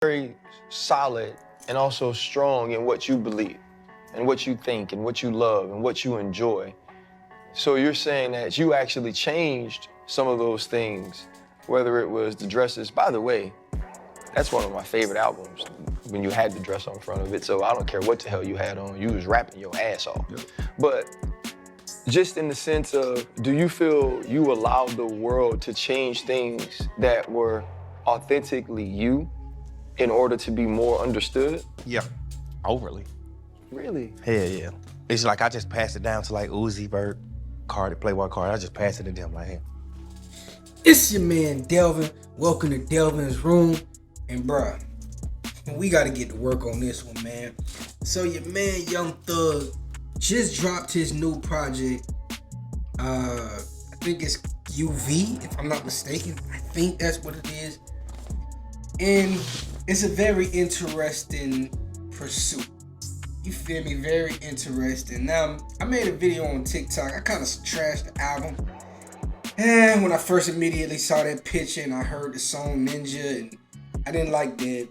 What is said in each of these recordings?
very solid and also strong in what you believe and what you think and what you love and what you enjoy. So you're saying that you actually changed some of those things, whether it was the dresses. By the way, that's one of my favorite albums when you had the dress on front of it. So I don't care what the hell you had on, you was rapping your ass off. Yep. But just in the sense of, do you feel you allowed the world to change things that were authentically you in order to be more understood? Yeah, overly. Really? Hell yeah. It's like I just passed it down to like Uzi Vert, Playboy Cardi. I just passed it to them like, hey. It's your man Delvin. Welcome to Delvin's Room. And bruh, we gotta get to work on this one, man. So your man Young Thug just dropped his new project. I think it's UV, if I'm not mistaken. I think that's what it is. And it's a very interesting pursuit. You feel me? Very interesting. Now, I made a video on TikTok. I kind of trashed the album. And when I first immediately saw that picture and I heard the song Ninja, and I didn't like that.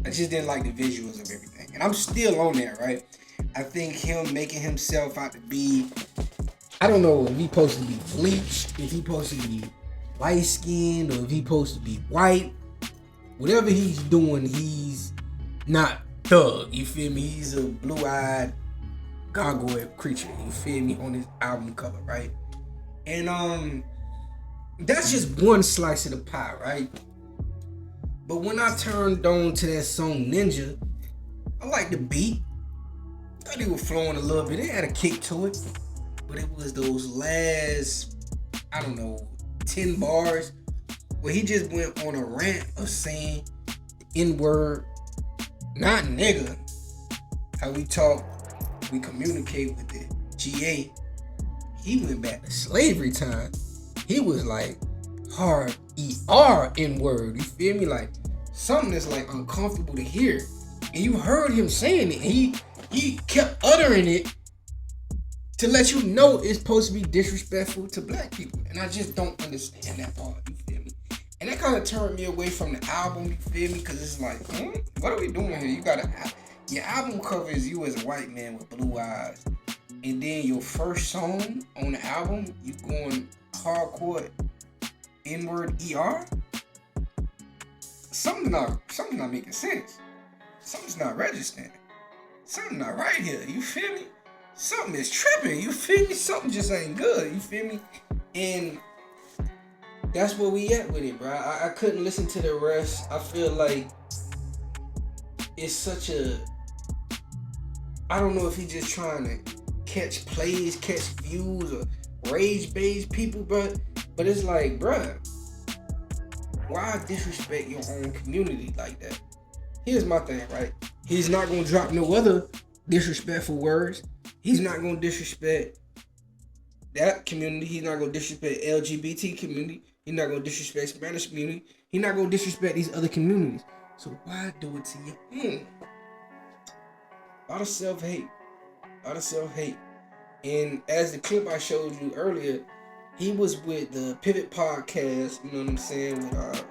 I just didn't like the visuals of everything. And I'm still on that, right? I think him making himself out to be, I don't know if he supposed to be bleached, if he supposed to be light skinned, or if he supposed to be white. Whatever he's doing, he's not Thug. You feel me? He's a blue-eyed gargoyle creature. You feel me? On his album cover, right? And that's just one slice of the pie, right? But when I turned on to that song Ninja, I liked the beat. Thought he was flowing a little bit. It had a kick to it. But it was those last, 10 bars where he just went on a rant of saying the N-word, not nigga. How we talk, we communicate with the GA. He went back to slavery time. He was like hard ER N-word. You feel me? Like something that's like uncomfortable to hear. And you heard him saying it. And he kept uttering it to let you know it's supposed to be disrespectful to black people. And I just don't understand that part. You feel me? And that kind of turned me away from the album. You feel me? Because it's like, what are we doing here? You got your album cover is you as a white man with blue eyes. And then your first song on the album, you going hardcore N-word ER? Something's not making sense. Something's not registering. Something not right here. You feel me? Something is tripping. You feel me? Something just ain't good. You feel me? And that's where we at with it, bro. I couldn't listen to the rest. I feel like it's such a, I don't know if he's just trying to catch plays, catch views, or rage-based people, bro. But it's like, bro, why disrespect your own community like that? Here's my thing, right? He's not gonna drop no other disrespectful words. He's not gonna disrespect that community. He's not gonna disrespect LGBT community. He's not gonna disrespect Spanish community. He's not gonna disrespect these other communities. So why do it to you? A lot of self-hate. And as the clip I showed you earlier, he was with the Pivot Podcast, you know what I'm saying, with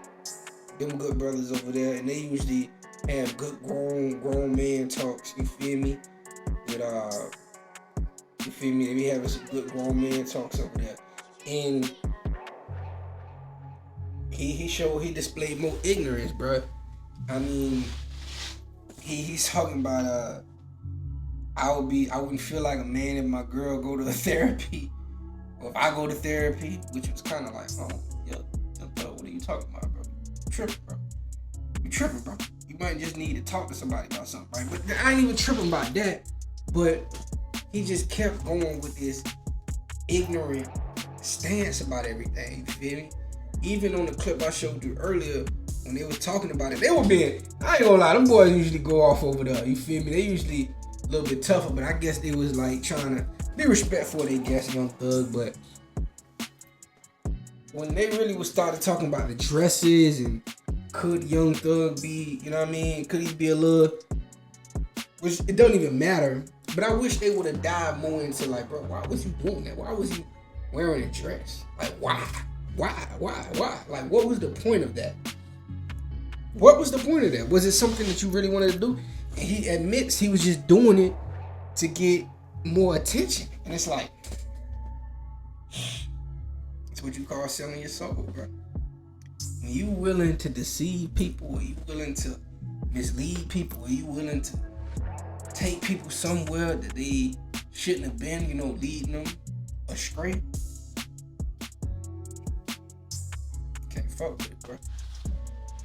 them good brothers over there, and they usually have good grown man talks, you feel me? With you feel me? They be having some good grown man talks over there. And he displayed more ignorance, bro. I mean, he's talking about I wouldn't feel like a man if my girl go to a therapy, or if I go to therapy, which was kind of like, what are you talking about, bro? You tripping, bro. You might just need to talk to somebody about something, right? But I ain't even tripping about that. But he just kept going with this ignorant stance about everything. You feel me? Even on the clip I showed you earlier, when they was talking about it, they were being, I ain't gonna lie, them boys usually go off over there. You feel me? They usually a little bit tougher, but I guess they was like trying to be respectful of their guest, Young Thug. But when they really was started talking about the dresses and could Young Thug be, you know what I mean? Could he be a little, which it don't even matter. But I wish they would have dived more into like, bro, why was you doing that? Why was you wearing a dress? Like, why? Like, what was the point of that? What was the point of that? Was it something that you really wanted to do? And he admits he was just doing it to get more attention. And it's like, it's what you call selling your soul, bro. When you willing to deceive people, or you willing to mislead people, or you willing to take people somewhere that they shouldn't have been, you know, leading them astray, can't fuck with it, bro.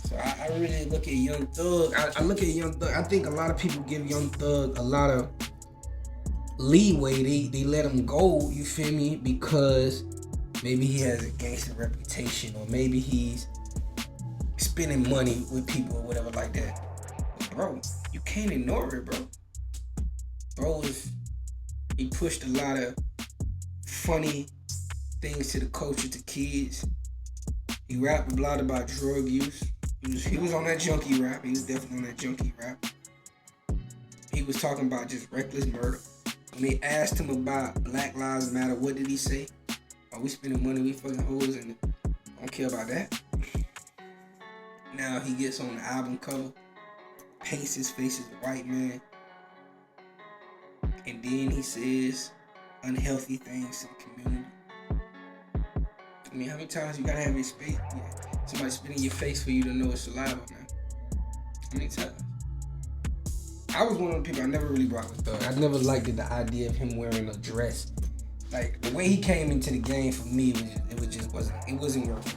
So I really look at Young Thug. I look at Young Thug. I think a lot of people give Young Thug a lot of leeway. They let him go, you feel me? Because maybe he has a gangster reputation, or maybe he's spending money with people or whatever like that. But bro, you can't ignore it, bro. Bro, he pushed a lot of funny things to the culture, to kids. He rapped a lot about drug use. He was on that junkie rap. He was definitely on that junkie rap. He was talking about just reckless murder. When they asked him about Black Lives Matter, what did he say? Oh, we spending money, we fucking hoes, and I don't care about that. Now he gets on the album cover, paints his face as a white man, and then he says unhealthy things to the community. I mean, how many times you gotta have your space? Somebody spit in your face for you to know it's saliva, man? How many times? I was one of the people I never really rocked with Thug. I never liked the idea of him wearing a dress. Like, the way he came into the game for me, it wasn't working.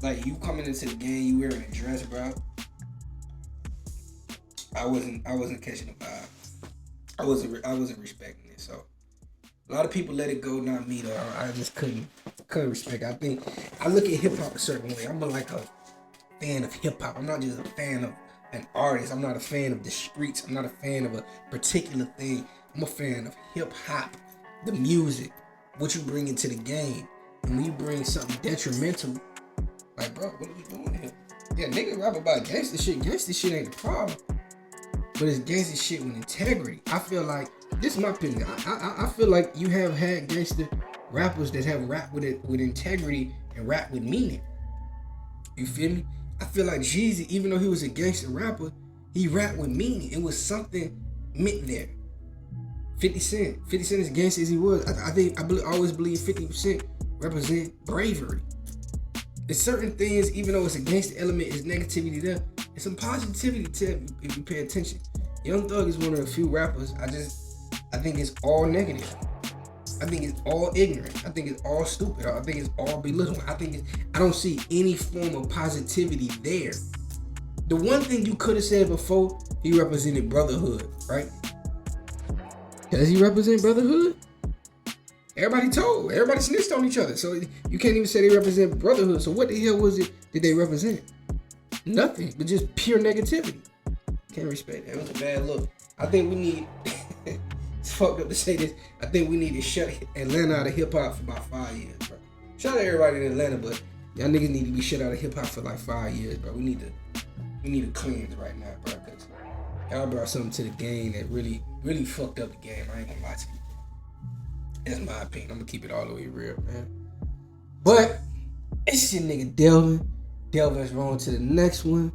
Like, you coming into the game, you wearing a dress, bro. I wasn't catching the vibe. I wasn't respecting it. So a lot of people let it go, not me though. I just couldn't respect it. I think I look at hip hop a certain way. I'm like a fan of hip hop. I'm not just a fan of an artist. I'm not a fan of the streets. I'm not a fan of a particular thing. I'm a fan of hip hop, the music, what you bring into the game. And when you bring something detrimental, like, bro, what are we doing here? Yeah, niggas rap about gangster shit. Gangster shit ain't the problem. But it's gangster shit with integrity. I feel like, this is my opinion. I feel like you have had gangster rappers that have rap with integrity and rap with meaning. You feel me? I feel like Jeezy, even though he was a gangster rapper, he rapped with meaning. It was something meant there. 50 Cent as gangster as he was, I always believe 50% represent bravery. There's certain things, even though it's a gangster element, it's negativity there. There's some positivity to it if you pay attention. Young Thug is one of the few rappers, I think it's all negative. I think it's all ignorant. I think it's all stupid. I think it's all belittling. I don't see any form of positivity there. The one thing you could have said before, he represented brotherhood, right? Does he represent brotherhood? Everybody snitched on each other. So you can't even say they represent brotherhood. So what the hell did they represent? Nothing, but just pure negativity. Can't respect that. It was a bad look. I think we need, it's fucked up to say this, I think we need to shut Atlanta out of hip hop for about 5 years, bro. Shout out to everybody in Atlanta, but y'all niggas need to be shut out of hip hop for like 5 years, bro. We need to cleanse right now, bro. Cause y'all brought something to the game that really, really fucked up the game. I ain't gonna lie to you. That's my opinion. I'm gonna keep it all the way real, man. But it's your nigga Delvin. Delvin's rolling to the next one.